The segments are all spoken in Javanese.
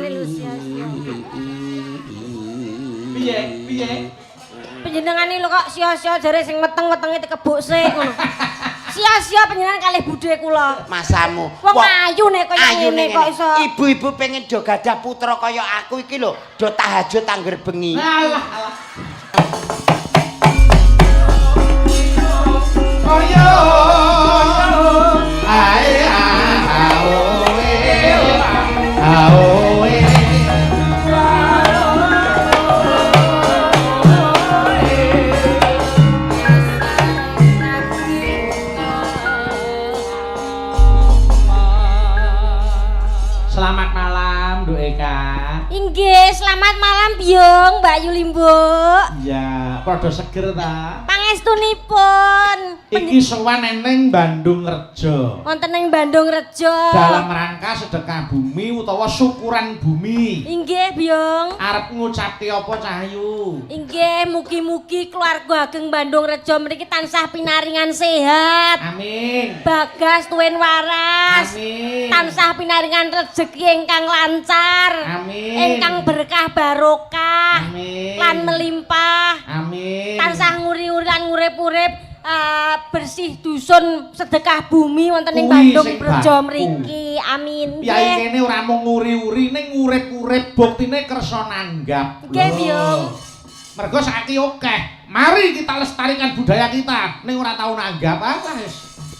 Tangane lho sia-sia. Piye? Panjenengane lho kok sia-sia jare sing meteng-metenge dikebuk sik ngono. Sia-sia panjenengan kalih budhe kula. Masamu. Wong ayu nek kaya ngene kok iso. Ibu-ibu pengen do gadah putra kaya aku iki lho, do tahajud angger bengi. Alah. Kaya ae aoe Selamat malam, Nduk Eka. Inggih, selamat malam Byung, Mbak Yulimbo. Ya, padha seger ta. Pangestunipun. Iki sowan ning Bandung Rejo. Wonten ing Bandung Rejo. Dalam rangka sedekah bumi utawa syukuran bumi. Inggih, Byung. Arep ngucapke apa Cahyu? Inggih, mugi-mugi keluarga ageng Bandung Rejo mriki tansah pinaringan sehat. Amin. Bagas tuwin waras. Amin. Tansah pinaringan rezeki ingkang lancar. Amin. Ingkang berkah barokah. Amin. Lan melimpah. Amin. Tansah nguri-uri lan ngurip-urip bersih dusun sedekah bumi wonten ing Kuwi Bandung sing Rejo baku. mriki. Amin. Yai kene ora mung nguri-uri ning ngurip-urip buktine kersa nanggap. Nggih, Byung. Mergo saiki akeh. Mari kita lestarikan budaya kita. Ning ora tau nanggap wis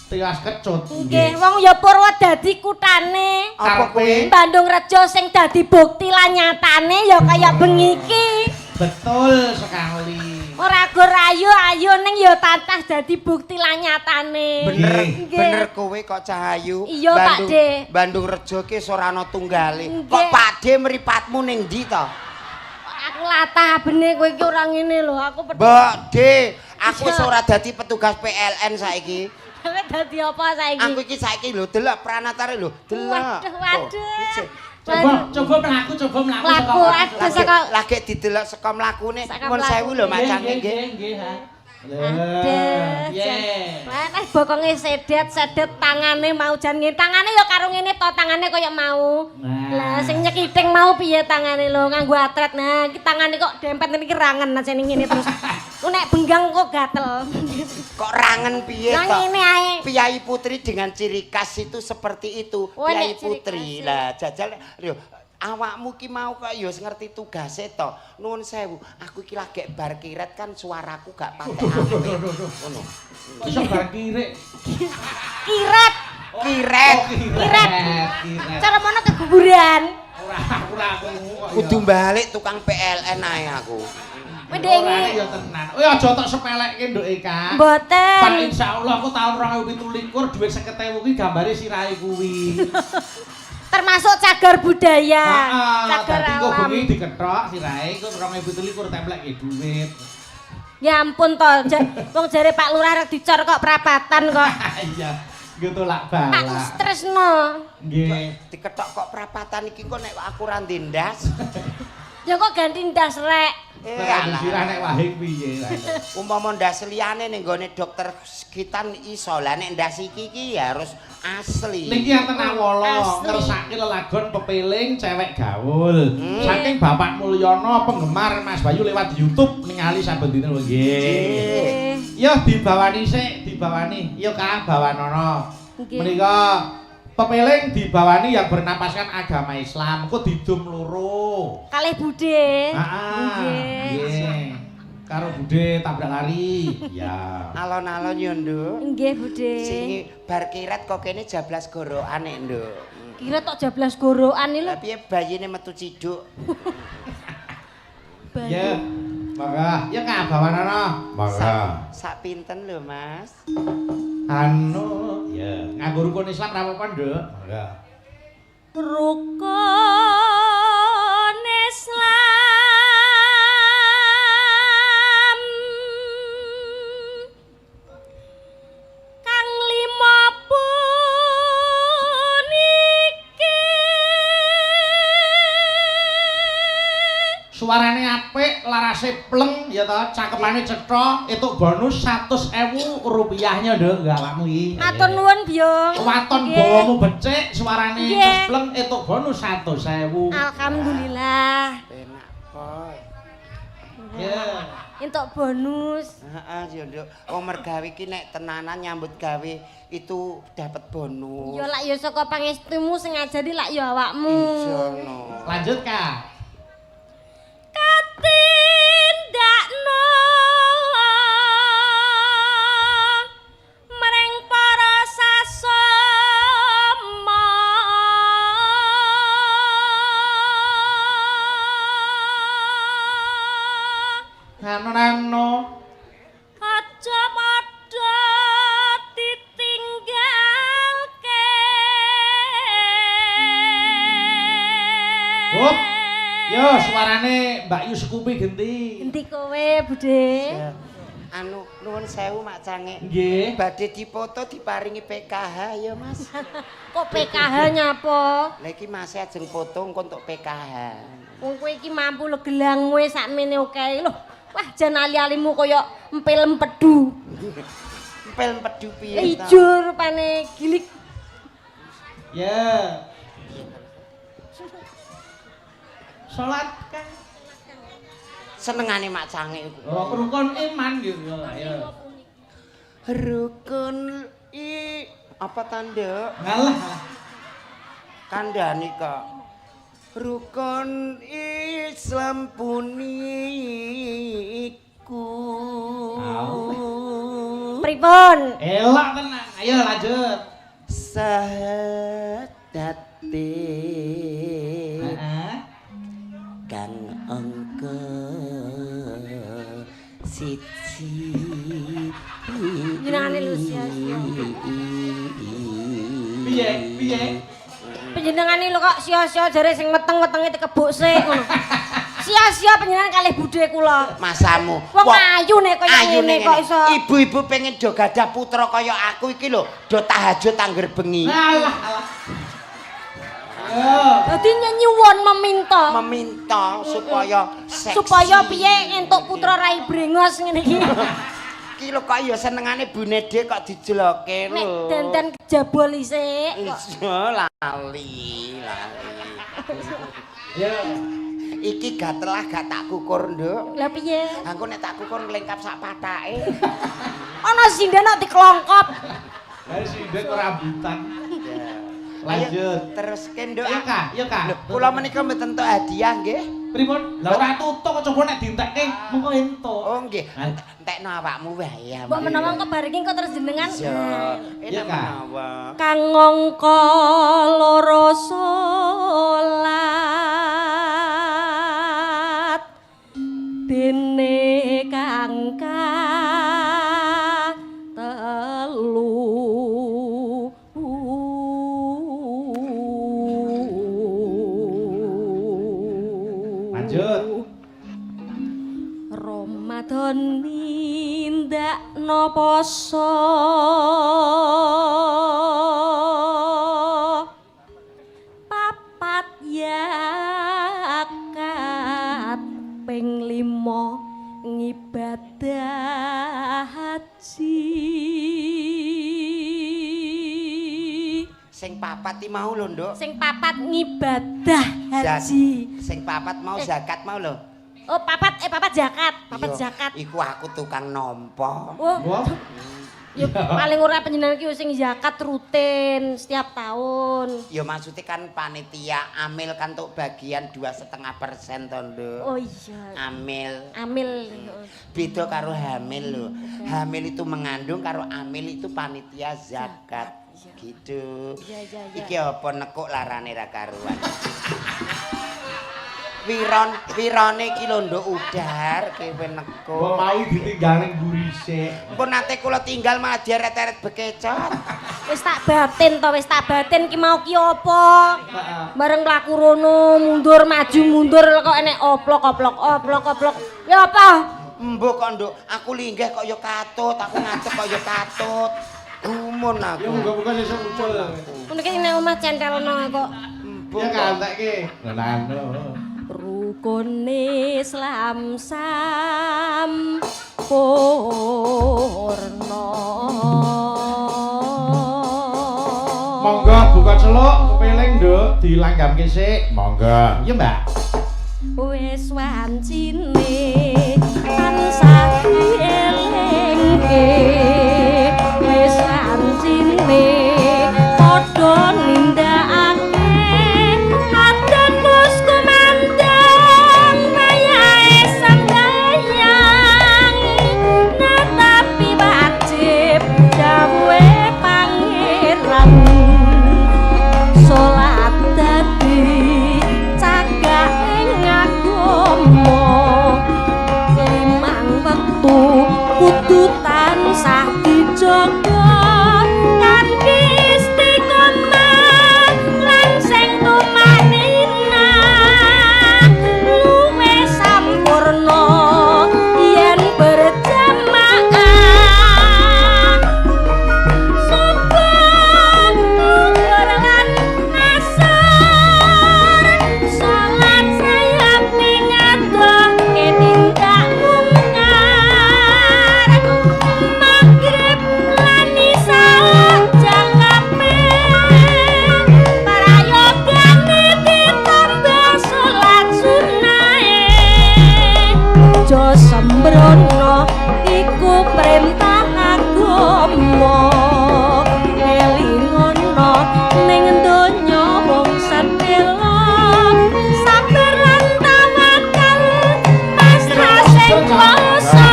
tiwas kecut. Nggih, wong ya Purwodadi kutane. Apa kuwi? Bandung Rejo sing dadi bukti lan nyatane ya kaya bengi iki. Betul sekali. Ora gur ayu ning ya tatah dadi bukti lan nyatane. Bener, Nggih. bener kowe kok Cahayu. Iya, Pakde. Bandung Rejo ki ora ana tunggale. Nggih. Kok Pakde mripatmu ning ndi to? Aku latah bene kowe iki ora ngene lho, aku Mbok De, aku Iya. wis ora dadi petugas PLN saiki. Kowe dadi apa saiki? Aku iki saiki lho delok pranatare lho, delok. Waduh. Coba mlaku Mlaku, aduh, saka- Lagi didelok saka mlakune. Saka Nuwun sewu lho macane nggih. Nggih, ha. Aduh. Yeah. Lah bokonge sedet tangane mau jan ngene. Tangane ya karo ngene to, tangane kaya mau. Nah. Lah sing nyekiting mau piye tangane lho nganggo atret. Nah, iki tangane kok dempet niki rangen aja ning ngene terus. Ku nek benggang kok gatel. Kok rangen piye Lah to? ngene ae. Piai Putri dengan ciri khas itu seperti itu. Oh, Piai nek ciri Putri. khas. Lah jajal yo awakmu ki mau kok ya ngerti tugase to. Nuwun sewu, aku iki lagi bar kiret kan suaraku gak patek apik. Ngono. Iso bar kirik. Kiret. Kiret. Kiret. Kiret. Cara mono ke kuburan. Ora aku. Kudu balik tukang PLN ae aku. Mendengi. Ya tenan. Aja tok sepelekke Nduk Eka. Pak Mboten. insyaallah aku tahun 2017 dhuwit 50.000 ki gambare sirahe kuwi. Termasuk cagar budaya. Cagar Cagar kok alam. bengi diketok sirahe kok 2017 templeke dhuwit. Ya ampun to, wong jare Pak Lurah rek dicor kok prapatan kok. Iya, gitu lak Pak balak. Tresno. Nggih. Diketok kok prapatan iki kok nek aku ra ndendas. Ya kok ganti ndas rek. Nek sirah nek wahing piye lah. Umpama ndas liyane ning gone dokter sekitan iso. Lah nek ndas iki harus asli. Niki enten awala Asli. ngersake lelagon pepeling cewek gaul. Saking Bapak Mulyono penggemar Mas Bayu lewat YouTube ningali saben dina lho nggih. Yo dibawani sik, dibawani. Yo Kang bawanono. Nggih. Menika pepeling dibawani yang bernapaskan agama Islam. Kok didum loro. Kalih budhe. Nggih. Karo budhe tabrak lari. Ya. Alon-alon yo, Nduk. Nggih, budhe. Sing bar kiret kok kene jablas gorokan nek, Nduk. Kira tok jablas gorokan iki lho. Lah piye bayine metu ciduk? Ya. Mangga, ya Kang bawanono. Sak pinten lho, Mas? Anu, ya, nganggo rukun Islam ra apa-apa, Nduk. Mangga. Rukun Islam kang lima puniki Suarane apik, larase pleng ya toh, cakepane cetha, entuk bonus 100.000 rupiahnya nduk awakmu iki. Matur nuwun, Byung. Waton Nggih. bawamu becik, suarane Nggih. wis pleng entuk bonus 100.000. Alhamdulillah. Enak, Boy. Ya. Entuk bonus. Heeh, ya nduk. Wong mergawe iki nek tenanan nyambut gawe itu dapat bonus. Ya lak ya saka pangestumu sing ngajari lak ya awakmu. Iya no. Lanjut, Kak. Katindakno marang para sasama. Nano. Aja padha ditinggalke. Hop. Yo, suarane Mbak Yu Sekupi genti. Endi kowe, Budhe? Ya. Anu nuwun sewu Mak Cange. Nggih. Badhe dipoto diparingi PKH ya Mas. Kok PKH nyapa? Lah iki Mas ajeng foto engko entuk PKH. Wong kowe iki mampu lho gelangmu sakmene oke lho. Wah, jan ali-alimu kaya empil empedu. Empel empedu piye ta? Ijo rupane gilik. Ya. Salat kan. Senengane Mak Cange iku. Oh, rukun iman gitu. Ayo. Rukun apa tanda? Ngalah. Kandhane kok. Rukun Islam puniku. Pripun? Elak tenan. Ayo lanjut. Sahadate Heeh. kang angka siji Jenengane lho sia-sia. Piye? Piye? Panjenengane lho kok sia-sia jare sing meteng-metenge dikebuk sik ngono. Sia-sia panjenengan kalih budhe kula. masamu. Wong ayu nek kaya ngene kok iso. Ibu-ibu pengen do gadah putra kaya aku iki lho, do tahajud angger bengi. Alah, alah. Ayo. Dadi nyuwun meminta Supaya seksi. supaya piye entuk putra rai brengos ngene iki. Iki lho kok ya senengane Bune Dik kok dijeloke Nek lho. dandan kejabol isik. Iya lali. Ya. Iki gatelah gak tak kukur, Nduk. Lah piye? Aku nek tak kukur nglengkap sak patake. Ana sindana dikelongkop. Lah sing ndek rambutan. Lanjut. Lanjut. Terus Nduk. Iya, Kak. Iya, Kak. Lho, kula menika mboten entuk hadiah nggih. Pripun? Lah ora tutuk kok coba nek dientekke mengko entuk. Oh nggih. Entekno awakmu wae ya. Mbok menawa engko bareng engko terus jenengan. Iya. Iya, Enak Kak. menawa. Kang ngangka loro salat dene kang telu. Lanjut. Ramadan nindakno poso papat yakat ping 5 ngibadah haji. Sing papat iki mau lho, Nduk. Sing papat ngibadah haji. Sing papat mau zakat mau lho. Oh, papat zakat, papat Iya, zakat. Iku aku tukang nampa. Oh, Wah. ya paling ora panjenengan ki sing zakat rutin setiap tahun. Ya maksudnya kan panitia amil kan untuk bagian 2,5% to, Nduk. Oh iya. Amil. Beda karo hamil lho. Hamil itu mengandung karo amil itu panitia zakat. Gitu. Iya. Iki apa nekuk larane ra karuan. Wirone iki lho Nduk udar kewe Kok nekuk. mau ditinggal ning burise. Engko nate kula tinggal malah dieret-eret bekecot. Wis tak batin ki mau ki apa? Heeh. Bareng mlaku rono mundur maju mundur kok enek oplok. Ya apa? Mbok kok Nduk, aku linggih kok ya katut, aku ngadeg kok ya katut. Gumun Ya aku. muga-muga sesuk muncul. Ngono ki nek omah centelno kok. Bu. Ya kantekke. Ngono. Rukun Islam sampurna. Monggo buka celuk, kepeling nduk dilanggamke sik. Monggo. Iya, Mbak. Wis wancine tansah dielingke. Wis wancine padha nindakake adan mus kumandang wayahe sembayang. Netapi wajib dawuhe pangeran salat dadi cagake agama. Limang wektu kudu tansah dijaga kanthi istiqomah lan sing tumanina. Luwe sampurna yen berjamaah. Subuh, zuhur lan asar, salat sayap ningadohke tindak mungkar. Maghrib lan isya jam kabeh, prayogane ditambah salat sunahe. Aja sembrono iku perintah agama. Elingono ning donya wong sedhela, sabar lan tawakal pasrah sing kuwasa.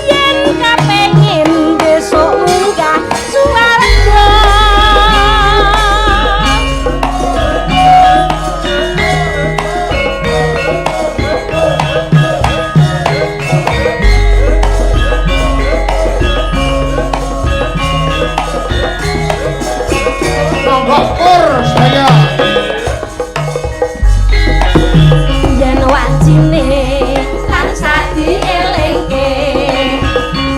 Yen kapengin besok munggah swarga. Monggo pur saya. Yen wancine tansah dielingke.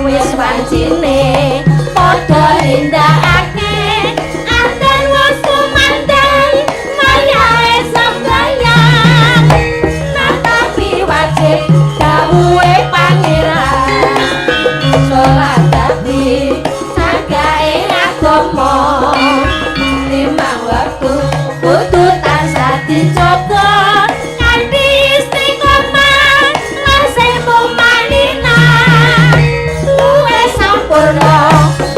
Wis wancine padha nindakake adan wis kumandang wayahe sembayang. Netapi wajib dawuhe pangeran salat dadi cagake agama. Limang wektu kudu tansah dijaga kanthi istiqomah lan sing tumanina. Luwe sampurna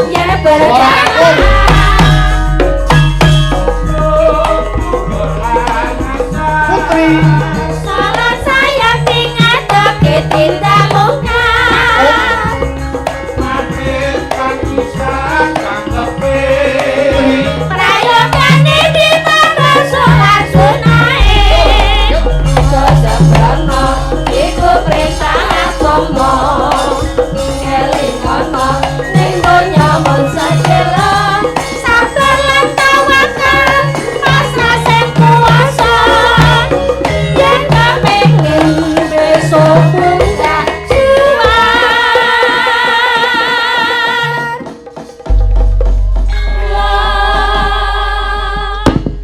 yen berjamaah. Putri. Salat saya ningadohke tindak mungkar. Prayogane ditambah salat sunahe. Aja sembrono iku perintah agama. Elingono ning donya mung sedhela, sabar lan tawakal pasrah sing kuwasa. Yen kepengin besok munggah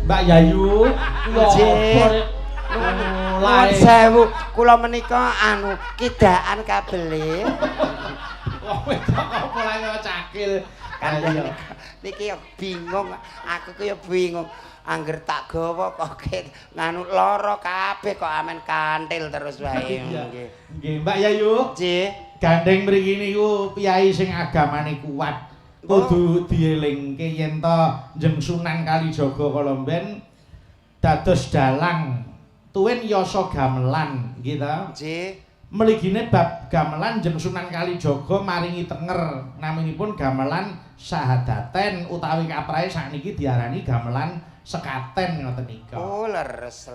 Mbak Yayu. Nggih. Nuwun sewu, kula menika anu kidaan kabele. Wah, wedok apa lagi cakil. Ayo. Niki ya bingung, aku ki ya bingung. Angger tak gawa kok nganu lara kabeh kok amen kantil terus wae. Nggih. Nggih, Mbak Yayu. Nggih. Gandeng mriki niku piyai sing agamane kuat. Kudu dielingke yen to Njeng Sunan Kalijaga kala mben dados dalang tuwin yasa gamelan nggih ta. Nggih. Mligine bab gamelan Njeng Sunan Kalijaga maringi tenger naminipun gamelan Sahadaten utawi kaprahe sakniki diarani gamelan Sekaten ngoten nika. Oh, leres.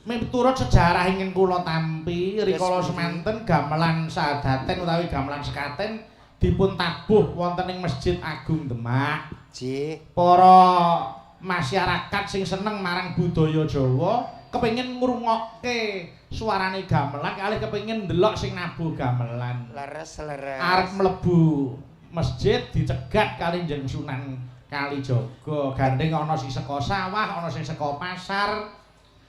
Miturut sejarah ingkang kula tampi rikala Yes, semanten gamelan Sahadaten utawi gamelan Sekaten dipun tabuh wonten ing Masjid Agung Demak. Nggih. Para masyarakat sing seneng marang budaya Jawa kepengin ngrungokke suarane gamelan kalih kepengin ndelok sing nabuh gamelan. Leres. Arep mlebu masjid dicegat kali Njeng Sunan Kalijaga. Gandeng ana sing saka sawah, ana sing saka pasar.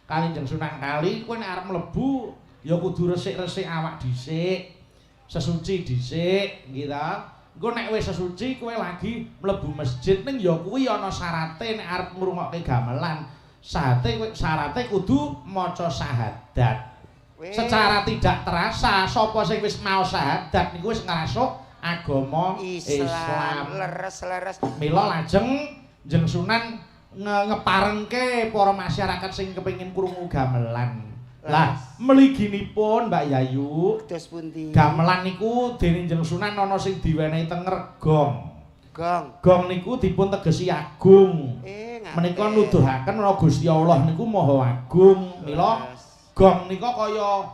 Kalinjeng Sunan Kali kowe nek arep mlebu ya kudu resik-resik awak dhisik. Sesuci dhisik, nggih ta? Engko nek wis sesuci kowe lagi mlebu masjid ning ya kuwi ana syarate nek arep ngrungokke gamelan. Syarate kudu maca syahadat. Secara tidak terasa sapa sing wis mau syahadat niku wis ngrasuk agama Islam. Leres. Mila lajeng Jeneng Sunan ngeparengke para masyarakat sing kepengin krungu gamelan. Lah, mliginipun Mbak Yayu, dos pundi? Gamelan niku dening Jeneng Sunan ana sing diwenehi tenger gong. Gong niku dipun tegesi agung. Menika nuduhaken menawa Gusti Allah niku Maha Agung. Mila gong nika kaya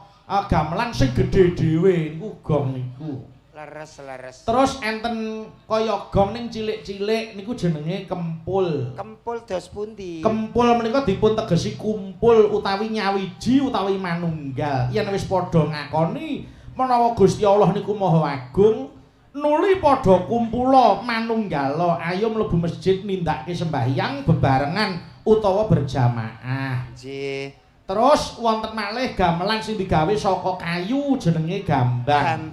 gamelan sing gedhe dhewe niku gong niku. Leres. Terus enten kaya gong ning cilik-cilik niku jenenge kempul. Kempul dos pundi? Kempul menika dipun tegesi kumpul utawi nyawiji utawi manunggal. Yen wis padha ngakoni menawa Gusti Allah niku Maha Agung, nuli padha kumpula manunggala, ayo mlebu masjid nindakake sembahyang bebarengan utawa berjamaah. Nggih. Terus wonten malih gamelan sing digawe saka kayu jenenge gambang.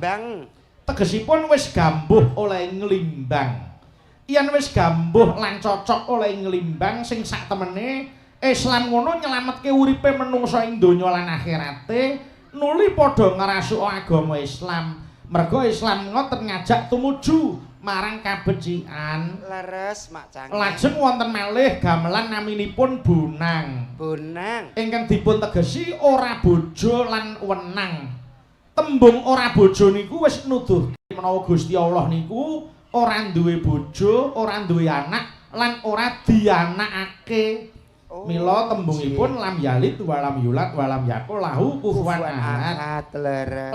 Tegesipun wis gambuh oleh nglimbang. Yen wis gambuh lan cocok oleh nglimbang sing sak temene Islam ngono nyelametke uripe menungsa ing donya lan akhirate, nuli padha ngrasuk agama Islam. Mergo Islam ngoten ngajak tumuju marang kabecikan. Leres Mak Cang. Lajeng wonten malih gamelan naminipun bonang. Ingkang dipun tegesi ora bojo lan wenang. Tembung ora bojo niku wis nuduh menawa Gusti Allah niku ora duwe bojo, ora duwe anak lan ora dianakake. Mila tembungipun lam yalid walam yulad walam yakul lahu kufuwan ahad.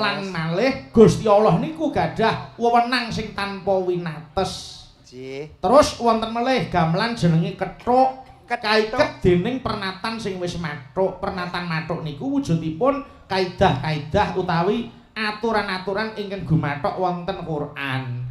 Lan malih Gusti Allah niku gadah wewenang sing tanpa winates. Terus wonten malih gamelan jenenge kethuk. Kaiket dening pernatan sing wis mathuk. Pernatan mathuk niku wujudipun kaidah-kaidah utawi aturan-aturan ingkang gumathok wonten Quran.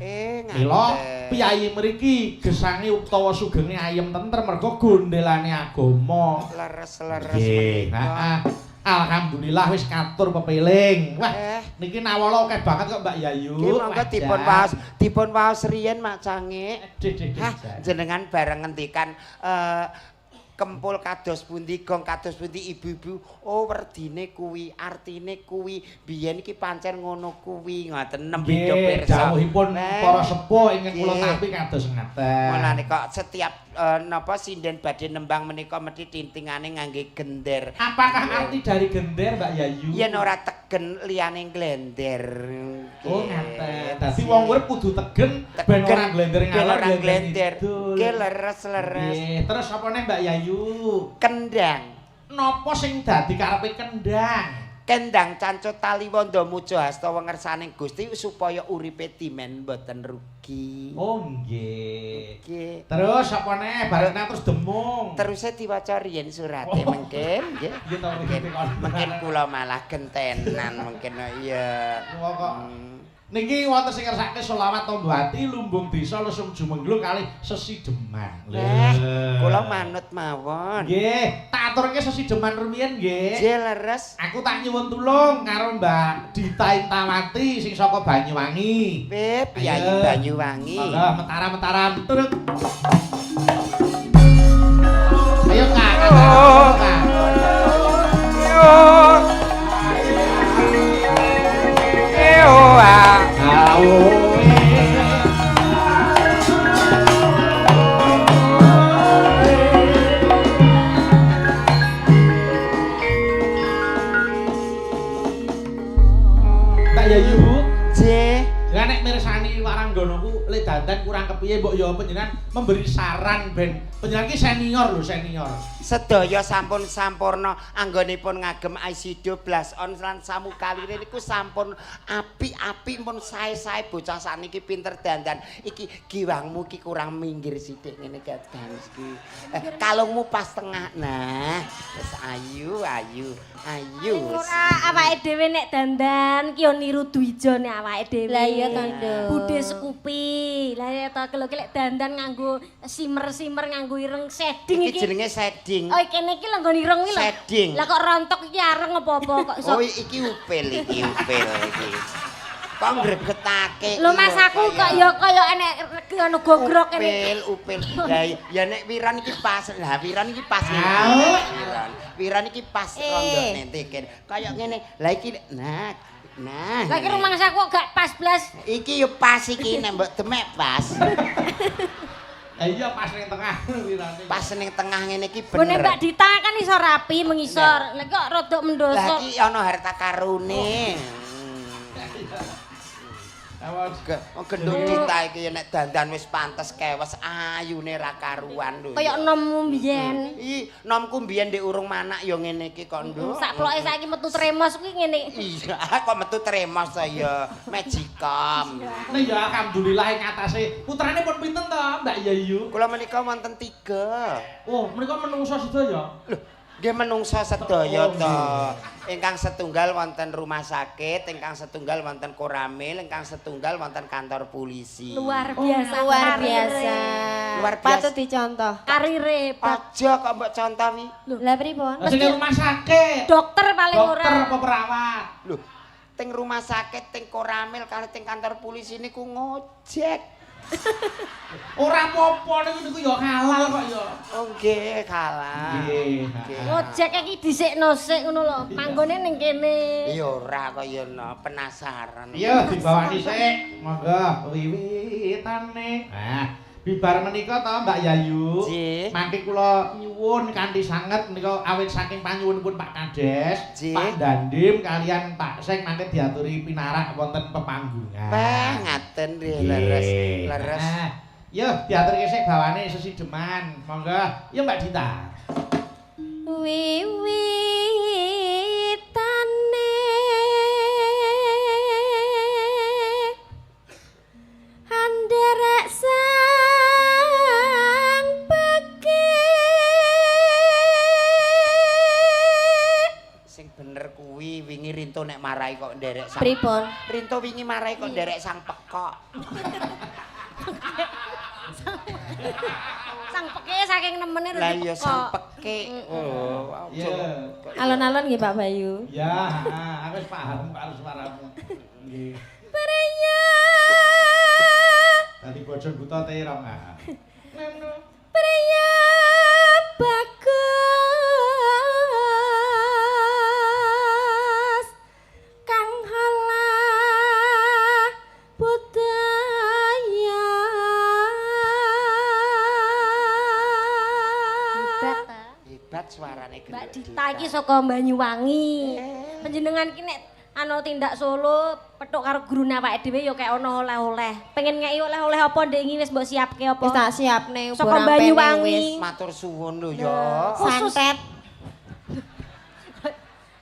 Mila piyayi mriki gesange utawa sugenge ayem tentrem merga gondelane agama. Leres menika. Alhamdulillah wis katur pepeling. Wah, niki nawala akeh banget kok Mbak Yayu. Nggih monggo dipun waos riyen Mak Cange. Jenengan bareng ngendikan kempul kados pundi, gong kados pundi ibu-ibu. Oh, werdine kuwi, artine kuwi. Biyen iki pancen ngono kuwi, ngoten nembe pirsa. Dawuhipun para sepuh ingkang kula tampi kados ngaten. Mulane kok setiap napa sinden badhe nembang menika mesti tintingane ngangge gender. Apakah arti dari gender Mbak Yayu? Yen ora tegen liyane glender. Oh, ngaten. Dadi wong urip kudu tegen ben ora glender ngalor glender. Nggih leres. Nggih, terus apa neh Mbak Yayu? Kendang. Napa sing dadi karepe kendang? Kendang cancut tali wanda muja hasta wengersaning Gusti supaya uripe timen mboten rugi. Oh nggih. Terus apa neh bareng terus demung. Teruse diwaca riyen surate mengken nggih. Mungkin kula malah gentenan mungkin iya. Niki wonten sing ngersake selawat Tombo Ati lumbung desa lesung jumenglung kalih Sesi Deman. Kula manut mawon. Nggih, tak aturke Sesi Deman rumiyin nggih. Nggih leres. Aku tak nyuwun tulung karo Mbak Dita Intawati sing saka Banyuwangi. Piyayi Banyuwangi. Monggo metara-metara turut. Ayo Kak. Mbak Yayu, lah nek mirsani warangganaku lek dandan kurang kepiye mbok ya panjenengan memberi saran ben panjenengan ki senior lho, senior. Sedaya sampun sampurna anggonipun ngagem IC12 on lan samukalire niku sampun apik-apik pun sae-sae bocah saniki pinter dandan. Iki giwangmu ki kurang minggir sithik ngene iki. Kalungmu pas tengah. Nah, wis ayu. Ora awake dhewe nek dandan ki yo niru Dwija nek awake dhewe. Lah iya to, Nduk. Budhe Scoopy. rapi. Lah ya to lho lek dandan nganggo simmer nganggo ireng shading Iki jenenge shading. Oh kene iki lho nggon ireng iki lho. Shading. Lah kok rontok iki areng apa-apa kok iso. Oh iki upil iki. Kok ngregetake. Lho Mas aku kok ya kaya enek ono gogrok kene. Upil. Lah ya nek wiran iki pas. Lah wiran iki pas. Wiran iki pas rondone tiken. Kaya ngene. Lah iki nah. Lah iki rumah saku kok gak pas blas. Iki yo pas iki nek mbok demek pas. Lah iya pas ning tengah wirane. Pas ning tengah ngene iki Gone bener. Mbak Dita kan iso rapi mengisor. Lah kok rodok mendoso. Lah iki ana harta karune. Awas Gendung Dita iki nek dandan wis pantes kewes ayune ra karuan lho. Kaya nommu mbiyen. Nomku mbiyen ndek urung manak ya ngene iki kok nduk. Sak ploke saiki metu tremos kuwi ngene. Iya, kok metu tremos ta ya. Magicom. Nah ya alhamdulillah ing atase putrane pun pinten to Mbak Yayu? Kula menika wonten 3. Oh, menika menungso sedaya. Lho, nggih menungsa sedaya to. Ingkang setunggal wonten rumah sakit, ingkang setunggal wonten koramil, ingkang setunggal wonten kantor polisi. Luar biasa. Luar biasa. Luar biasa. Patut dicontoh. Karire Aja kok mbok contohi. Lah pripun? Asline rumah sakit. dokter paling ora. Dokter apa perawat? Lho, teng rumah sakit, teng koramil, kali teng kantor polisi niku ngojek. Ora apa-apa niku ya halal kok ya. Oh nggih, kalah. Nggih. Ngojek iki dhisikno sik ngono lho. Panggone ning kene. Ya ora kaya penasaran. Iya dibawani sik. Monggo wiwitane. Nah, bibar menika to Mbak Yayu. Nggih. Mangke kula nyuwun kanthi sanget menika awit saking panyuwunipun Pak Kades, Nggih. Pak Dandim kalian Pak Sek mangke diaturi pinarak wonten pepanggungan. Wah, ngaten nggih leres. Nggih. Leres. Nah, yo diaturke sik bawane sesideman. Monggo. Yo Mbak Dita. Wiwitane anderek sang pekik. Sing bener kuwi wingi Rinto nek marai kok nderek sang. Pripun? Rinto wingi marai kok nderek sang pekok. Sang peke saking nemene Lah iya sang pekik. Oh, Iya. Alon-alon nggih Pak Bayu. Ya, aku wis paham karo suaramu. Nggih. Priya Dadi bojo buta terong. Priya bagus kang halah budaya. Hebat suarane gendut. Mbak Dita iki saka Banyuwangi. Panjenengan ki nek ana tindak Solo petuk karo gurune awake dhewe ya kaya ana oleh-oleh. Pengen ngeki oleh-oleh apa ndek iki wis mbok siapke apa? Wis tak siapne Saka Banyuwangi. Matur suwun lho ya. Khusus santet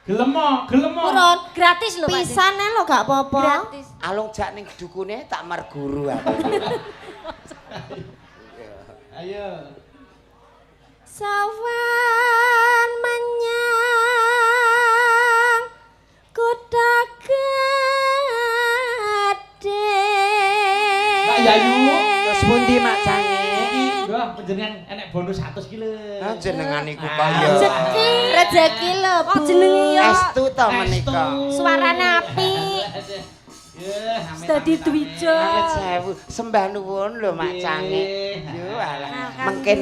Gelem mo. urut gratis lho Pak. pisan lho gak apa-apa. Gratis. Alung jak ning dukune tak merguru aku. Ayo. Sawan menyang kutha gedhe. Mbak Yayu, terus pundi Mak Cange? Wah, panjenengan enek bonus 100 ki lho. Nah, jenengan iku Ah. kaya Rezeki lho, Oh Bu. jenenge ya estu to menika. suarane apik. Ya, Dadi dwija. Amit sewu, sembah nuwun lho Mak Cange. Yo alah, mungkin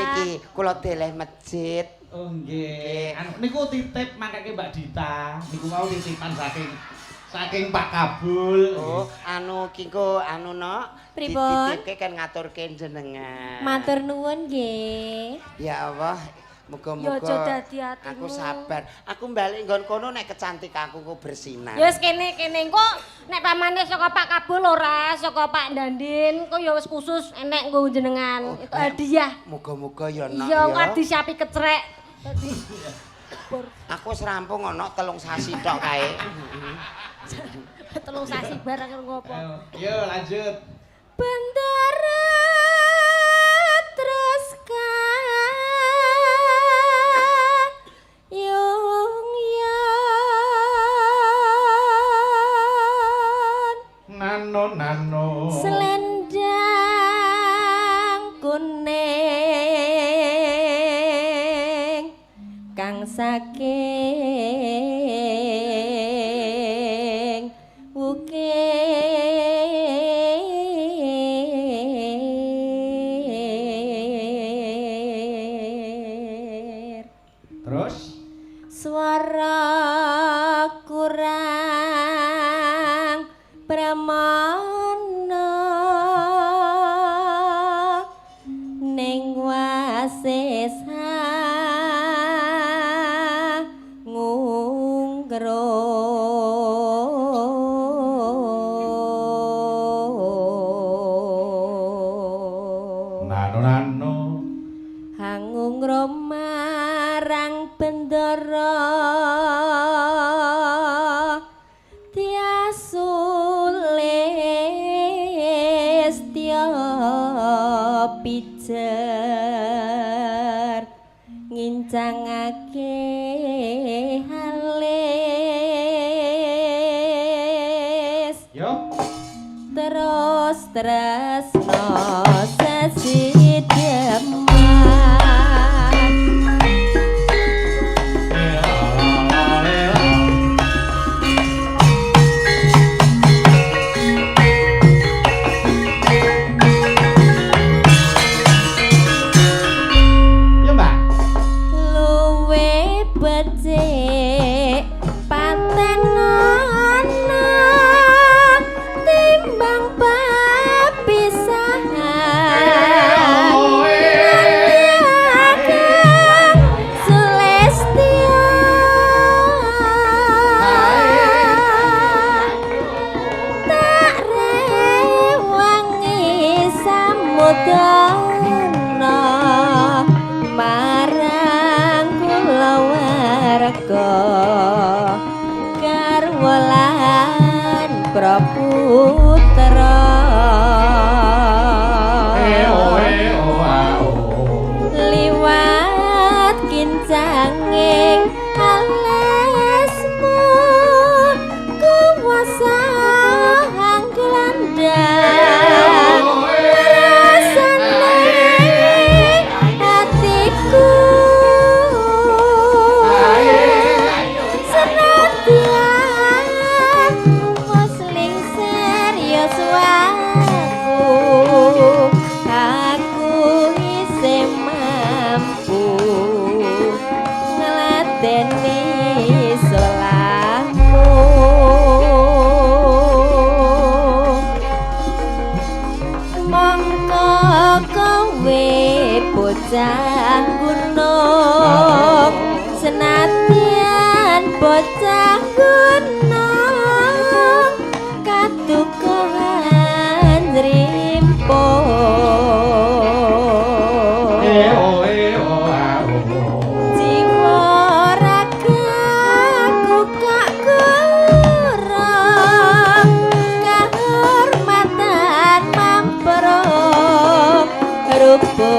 iki kula deleh masjid. Oh nggih. Anu niku titip mangkake Mbak Dita. Niku mau titipan saking Pak Kabul. Oh, anu kingko anu no. Pripun? Dititipke kan ngaturke jenengan. Matur nuwun nggih. Ya Allah, Ya muga-muga aja dadi atimu. aku sabar. Aku balik nggon kono nek kecantikanku ku bersinar. Ya wis kene engko nek pamane saka Pak Kabul ora, saka Pak Dandin kok ya wis khusus enek nggo jenengan. Itu hadiah. Muga-muga ya nok Iya, ya. engko disiapi kecrek. Dadi Aku wis rampung ana 3 sasi tok kae. telung sasi barang ngopo. Yo lanjut. Bendara terus yung yon Nano. selendang kang saking ukir Terus swara kurang pramana ning wasesa ngungkro nano hangungro marang bendara tiasulis pijar ngincangake halis yo terus tresno sesi deman yo Mbak luwe becik patenan timbang papisahan Sulestya tak rewangi samudana marang kula warga garwa lan praputra liwat kincanging alesmu kuwasa hanggelandang rasane hatiku senadyan musling serius aku isih mampu ngladeni solahmu mongko kowe bocah gunung senadyan bocah gunung katukuhan rimpo jiwa ragaku kak kurang kehormatan mampero rupo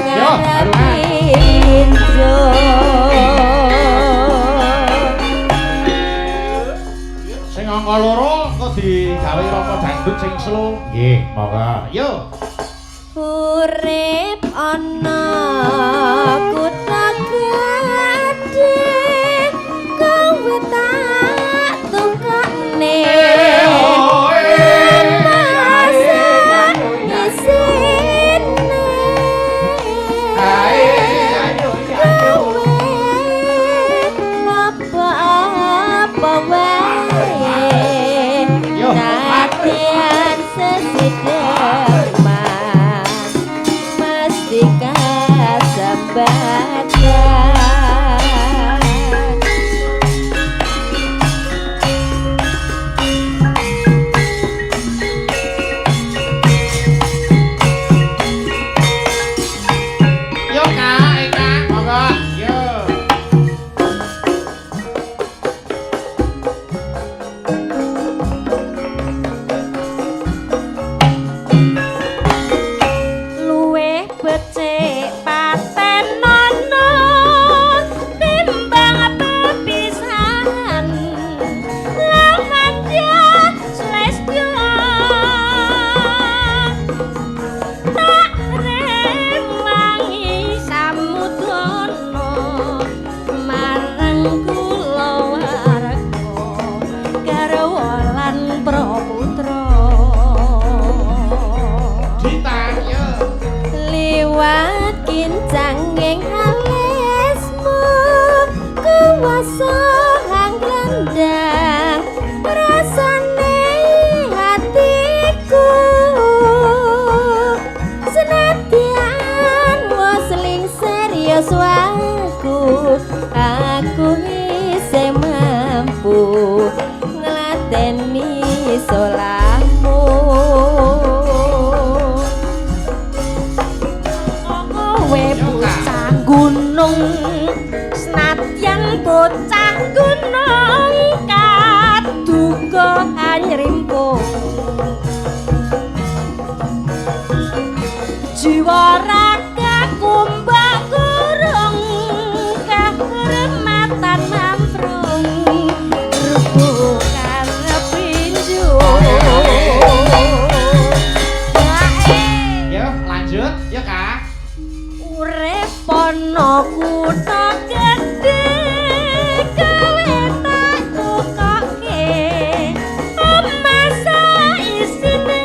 ngarapinjo sing angka loro kok digawe roko dangdut sing slow nggih monggo yo urip ana kutha gedhe kowe tak tukane apa wae nadyan sesideman mesti aku isih mampu ngladeni solahmu kowe bocah gunung senadyan bocah gunung kaduga anyrimpo jiwa raga kumbak kurung kehormatan mamprung rebukan pinju Yo, lanjut. Yo, Kak. urip ana kutha gedhe kowe tak tukoke omah saisine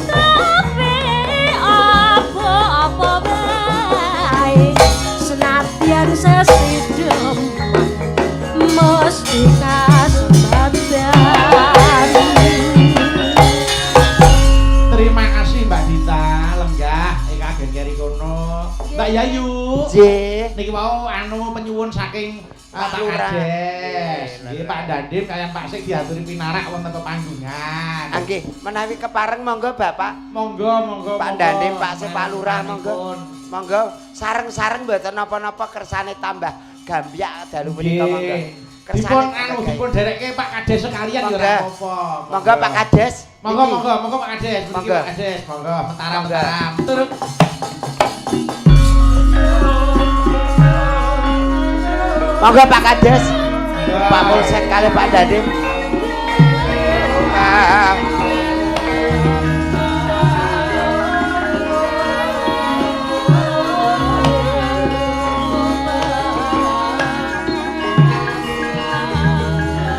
kowe apa-apa wae senadyan sesidhem mesti kasembatan. Terima kasih Mbak Dita, lenggah Eka Gengkeri kono. Mbak Yayu. Nggih. Niki mau anu penyuwun saking Pak Lurah. Kades. Nggih Pak Dandim kalian Pak Sik diaturi pinarak wonten pepanggungan. Nggih, menawi kepareng monggo Bapak. Monggo, monggo. Pak monggo. Dandim, Pak Sik, Pak Lurah monggo. Panipun. Monggo sareng-sareng mboten napa-napa kersane tambah gambyak dalu menika monggo. Dipun anu dipun derekke Pak Kades sekalian ya ora apa-apa. Monggo Pak Kades. Monggo, Niki. monggo Pak Kades. Mriki Monggo. Pak Kades, monggo mentaram Monggo. mentaram. Turut. Monggo Pak Kades. Pak Polsek kalih Pak Dandim. Ah.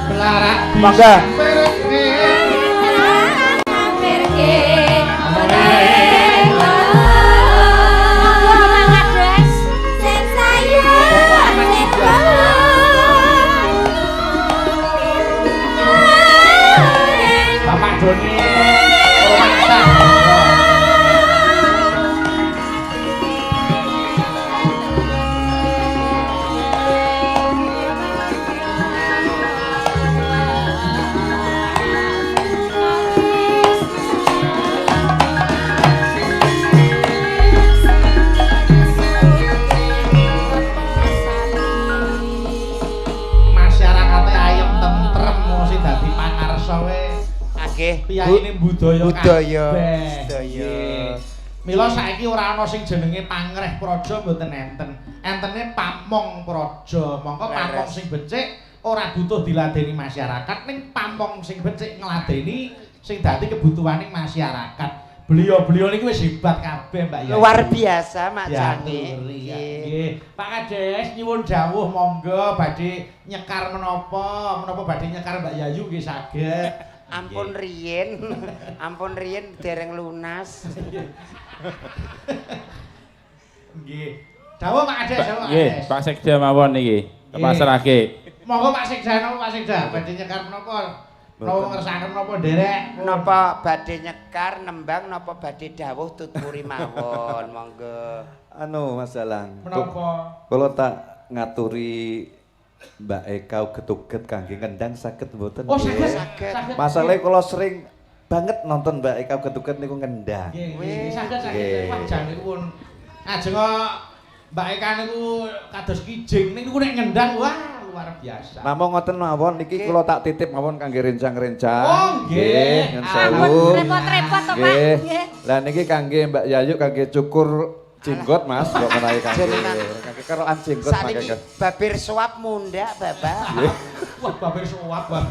Belarak. Monggo. Bapak Doni. Romansa. Masyarakatnya ayem tentrem mesti dadi pangarsa we. Nggih. Piyayine budaya Budaya. kabeh. Budaya. Nggih. Mila saiki ora ana sing jenenge pangreh praja mboten enten. Entene pamong praja. Mongko pamong Leres. sing becik ora butuh diladeni masyarakat ning pamong sing becik ngladeni sing dadi kebutuhaning masyarakat. Beliau-beliau niku wis hebat kabeh Mbak Yati. Luar biasa Mak Jani. Diaturi, ya. Nggih. Pak Kades nyuwun dawuh monggo badhe nyekar menapa badhe nyekar Mbak Yayu nggih saged. Ampun riyin. Ampun riyin dereng lunas. Nggih. Dawuh Pak Kades, dawuh Pak Nggih, Kades. Pak Sekda mawon niki. Kepasrahke. Monggo Pak Sekda napa Pak Sekda badhe nyekar menapa? Napa ngersakaken menapa derek? Napa badhe nyekar nembang napa badhe dawuh tuturi mawon monggo. Anu Mas Dalang. Menapa? Kula tak ngaturi Mbak Eka uget-uget kangge ngendang saged mboten? Oh, nggih? Saged. Masalahnya kula sering banget nonton Mbak Eka uget-uget niku ngendang. Nggih, Wih. saged Nggih. Pak janipun. Ajeng Mbak Eka niku kados kijing niku nek ngendang wah luar biasa. Namung ngoten mawon niki Nggih. kula tak titip mawon kangge rencang-rencang. Oh, nggih. Ngen Ampun, sewu. repot-repot to, Pak. Nggih. Nggih. Lah niki kangge Mbak Yayu kangge cukur jenggot Mas, kok menawi kangge Jenengan. kangge kerokan jenggot Sakniki mangke. babir suap mundak Bapak. Wah, babir suap Bapak.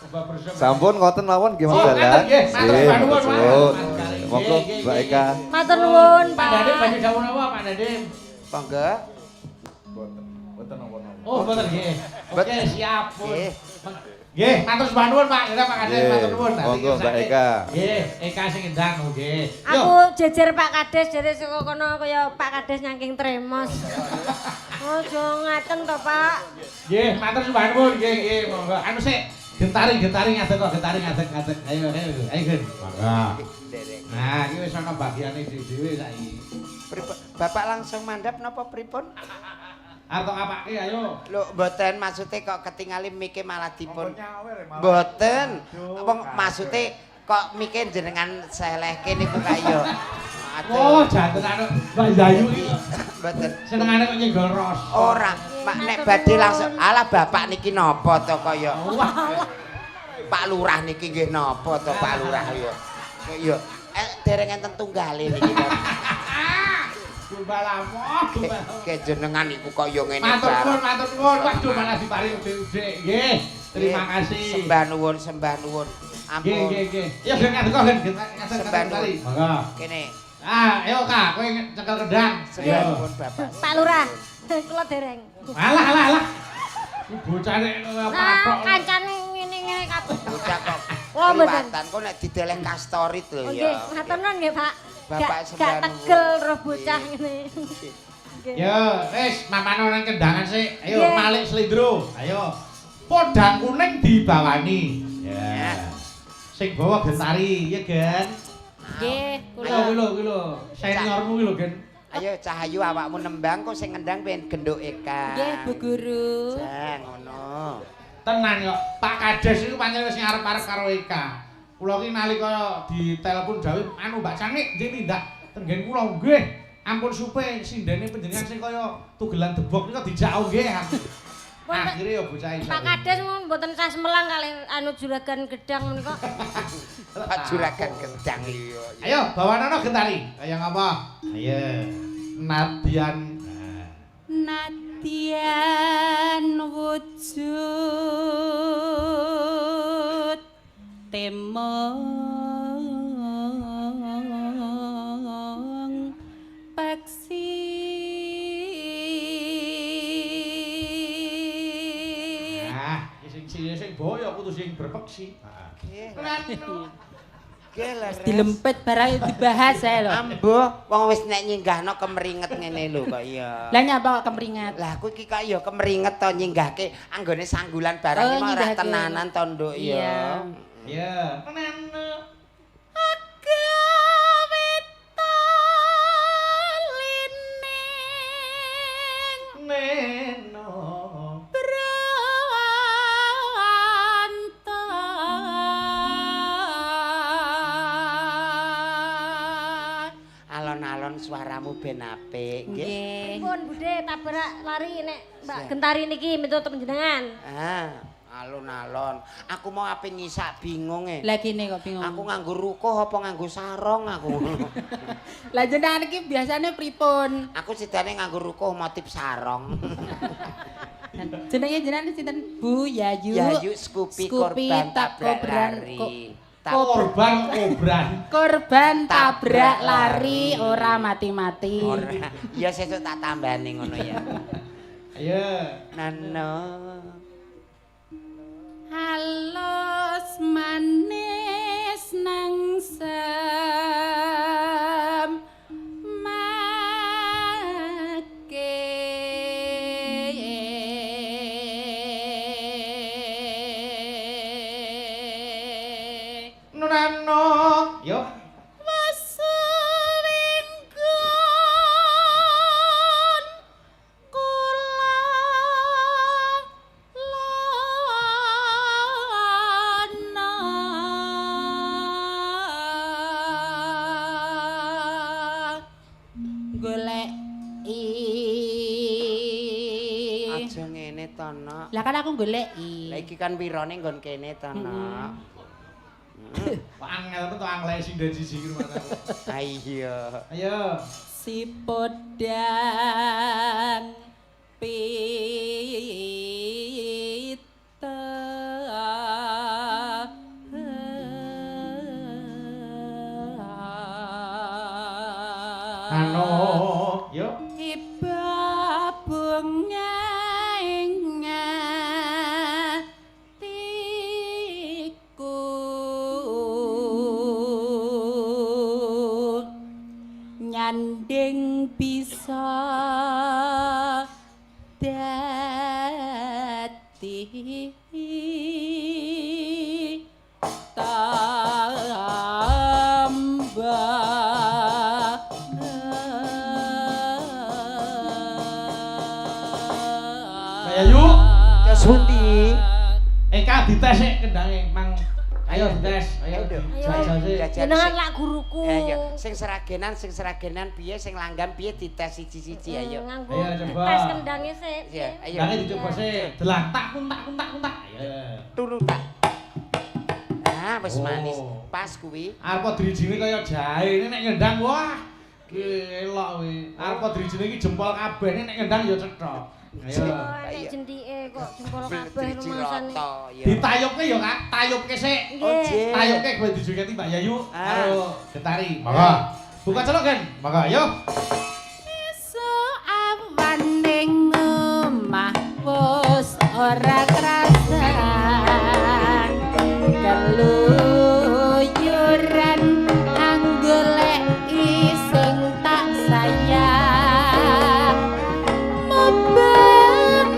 Babir suap. Sampun ngoten mawon nggih Mas Oh, Dalang. ngoten nggih. Matur Nggih, nuwun, matur Mas. suwun. Mas Garing. Monggo Nggih, Mbak nggih, Eka. Matur nuwun, Pak Dadim badhe dawuh napa Pak Dadim? Monggo. Mboten napa-napa. Oh, mboten nggih. Oke, siap. Pun. Nggih. Nggih, matur sembah nuwun Pak. Nggih, Pak Kades Nggih, matur nuwun. Nanti monggo, Mbak sakit. Eka. Nggih, Eka sing ngendang nggih. Yo. Aku jejer Pak Kades, jere saka kono kaya Pak Kades nyangking tremos. Ojo ngaten to, Pak. Nggih, matur sembah nuwun nggih, nggih, monggo. Anu sik, gentari ngadeg kok, gentari ngadeg. Ayo, ayo, ayo, Gen. Monggo. Derek. Nah, iki wis ana bagiane dhewe saiki. Pripun Bapak langsung mandap napa pripun? Arep ngapake ayo. Lho mboten maksude kok ketingali mike malah dipun. Mboten. Wong maksude kok mike jenengan selehke niku kak yo. Oh, janten anu Mbak Yayu iki. Mboten. Senengane kok nyenggol ros. Ora, mak nek badhe langsung alah bapak niki napa to kaya. Pak Lurah niki nggih napa to Pak Lurah yo. Yo dereng enten tunggale niki. Gumbalamoh. Ke jenengan iku kaya ngene Matur nuwun, bareng. matur nuwun. Waduh malah diparing udhek-udhek. Nggih. Terima kasih. Sembah nuwun, sembah nuwun. Nggih, Ampun. nggih, nggih. Ya ben ngadeg ben ngaten Sembah tadi. nuwun. Monggo. Kene. Ah, ayo Kak, kowe cekel kendang. Sembah nuwun Bapak. Pak Lurah, kula dereng. Alah, alah, alah. Iki bocah nek Nah, patok. kancane ngene-ngene kabeh. Bocah kok. Oh, mboten. Liwatan kok nek dideleng kastorit lho Nggih, ya. matur nuwun nggih, Pak. Bapak Gak sembah tegel nuwun. roh bocah ngene. Nggih. Yo, wis mamano nang kendangan sik. Ayo Nggih. Malik Slendro. Ayo. Podang kuning dibawani. Ya. Sing bawa gentari, ya Gen. Nggih, Ayo kuwi lho. Seniormu kuwi lho, Gen. Ayo Cahayu awakmu nembang kok sing ngendang pengen genduk Eka. Nggih, Bu Guru. Jang ngono. Tenan kok. Pak Kades iku pancen wis ngarep-arep karo Eka. Kula ki nalika ditelepon dawuh anu Mbak Cangik nggih tindak tenggen kula nggih. Ampun supe sindene panjenengan sing kaya tugelan debok nika dijak nggih. Akhire ya bocah iso. Pak Kades mboten sah semelang kali anu juragan gedang menika. Pak juragan gendang liyo. Ayo bawanono gentari. Kaya ngapa? Ayo. Nadian. Nadian wujud temong paksi Ah, sing boyo kudu sing berpeksi. dilempet barang dibahas ae lho. Ambo, wong wis nek nyinggahno kemringet ngene lho kok iya. Lah nyapa kok kemringat? Lah aku iki kok ya kemringet to nyinggahke anggone sanggulan barang Oh, iki mah ora nyinggahke. tenanan to nduk Iya. ya. Iya. Tenan. Neno. Alon-alon suaramu ben apik nggih. Nggih. Pun Bude tabrak lari nek Mbak Gentari niki miturut panjenengan. Ah, alon-alon. Aku mau ape nyisak bingung e. Lah kene kok bingung. Aku nganggo rukuh apa nganggo sarong aku. Lah jenengan iki biasane pripun? Aku sidane nganggo rukuh motif sarong. Jenenge jenengan sinten? Bu Yayu. Yayu Skupi korban tabrak lari. Korban obran. Korban tabrak lari ora mati-mati. Ora. Ya sesuk tak tambani ngono ya. Ayo. Nano. Halus manis nang sem make Nurano. Yo. Wasuwinggun kula lana goleki Aja ngene to, Nok. lah kan aku goleki Lah iki kan wirane nggon kene to, Nok. Kok angel to angel sinden siji ki rumah aku. Ah iya. Ayo. si podang pita Ano. Yo. iba bunga ing atiku nyanding bisa dadi tambah Ya yuk. Ke Sundi. Eka dites sik kendange, Mang. Ayo dites. Ayo. Jajal sik. Jenengan lak guruku. Ayo, sing seragenan piye, sing langgam piye dites siji-siji ayo. Nganggo Ayo, coba. tes kendange sik. Iya, ayo. Nanti dicoba sik. Delang tak kuntak. Ayo. Turu tak. Ah, wis Oh. manis. Pas kuwi. Arep drijine kaya jahe, nek nyendang wah. Kelok kuwi. Arep drijine iki jempol kabeh, nek nyendang ya cethok. Ayo. Nek jendike kok jempol kabeh Driji rumasane. rata ya. Ditayupke ya, Kak. Tayupke sik. Nggih. Tayupke kowe dijogeti Mbak Yayu Ah. karo Getari. Maka. Buka celok, Gen. Maka, ayo. Esuk awan ning omah wis ora krasan keluyuran anggoleki sing tak sayang mubeng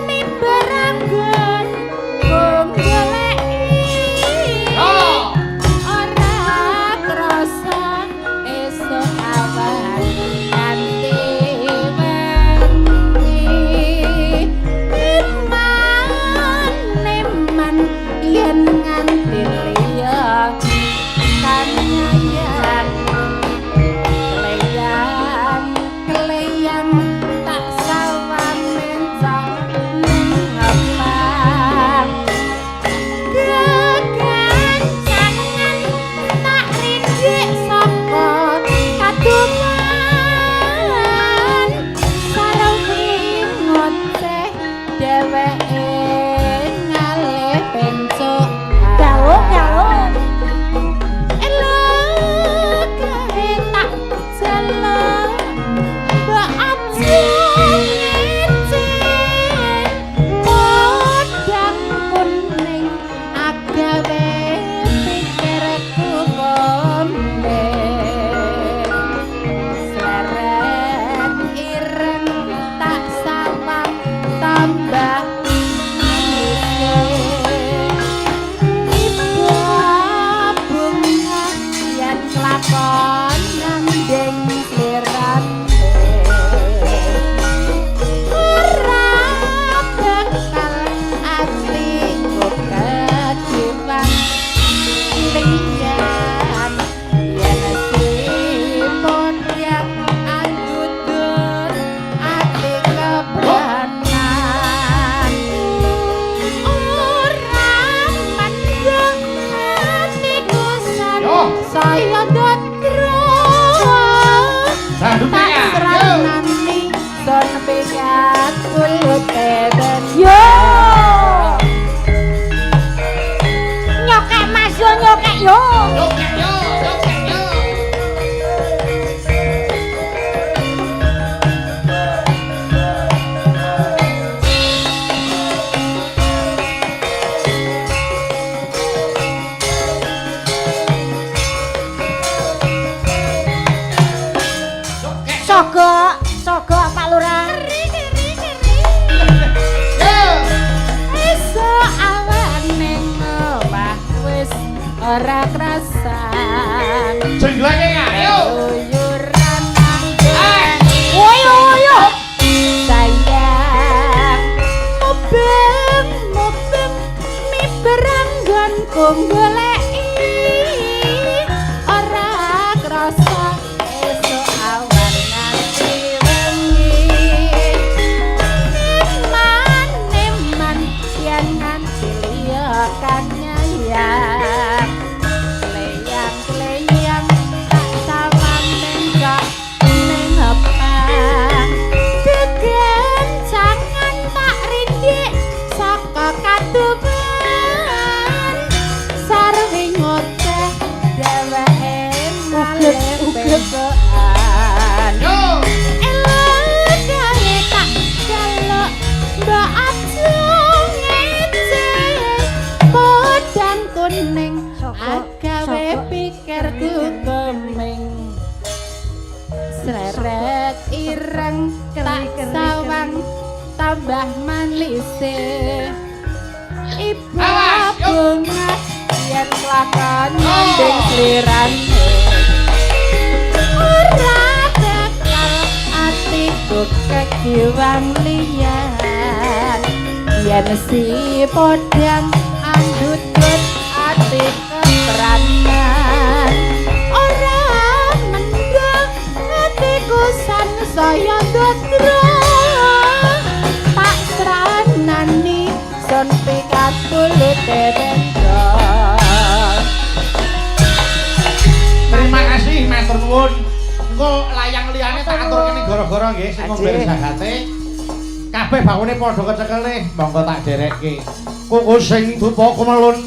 mimbaranggon goleki ora krasa esuk awan nganti wengi neman yen nganti liya kanyayan kleyang tak sawan mencok ning ngepang kegancangan tak rindik saka kaduman sarewi ngoceh dheweke ngalih pencuk Jaluk. elok tak jalan mbak aja ngecek kodang kuning agawe pikirku kombe seret ireng tak sawang tambah ibu bunga yang kelakon nandeng slirane ora bakal atiku ketiban liyan yen sipun yang anggudur ati kebranan ora mandang atiku Yo. saya dotro Sandung tak ya. seranani son pikat kulute ben Yo. Nyokek Mas yo nyokek yo. Sogok Pak Lurah. esuk awan ning omah wis ora krasan Jenglenge ayo. Uyuran anggen Woyo. sayang mubeng miberanggon goleki ora krasa esuk awan nganti wengi neman yen nganti liya kanyayang kleyang tak sawan mencok ning ngepang kegancangan tak rindik saka kaduman sarwi ngoceh dheweke ngalih besokan Yo. elok gawe tak jaluk mbak aja ngecek podang kuning agawe pikirku keming seret ireng tak sawang tambah manlise ibu Awas, yuk. bunga yen kelakon nyanding slirane ora bakal atiku keki wang liyan yen si podang andut-dut ati kepranan ora mendang atiku sansaya ndra tak sranani son pikatulut tendra. Terima kasih matur nuwun. Engko layang liyane tak atur kene gara-gara nggih sing ngombe jagate. Kabeh bangune padha kecekel nih, monggo tak derekke. Kuku sing dupa kumelun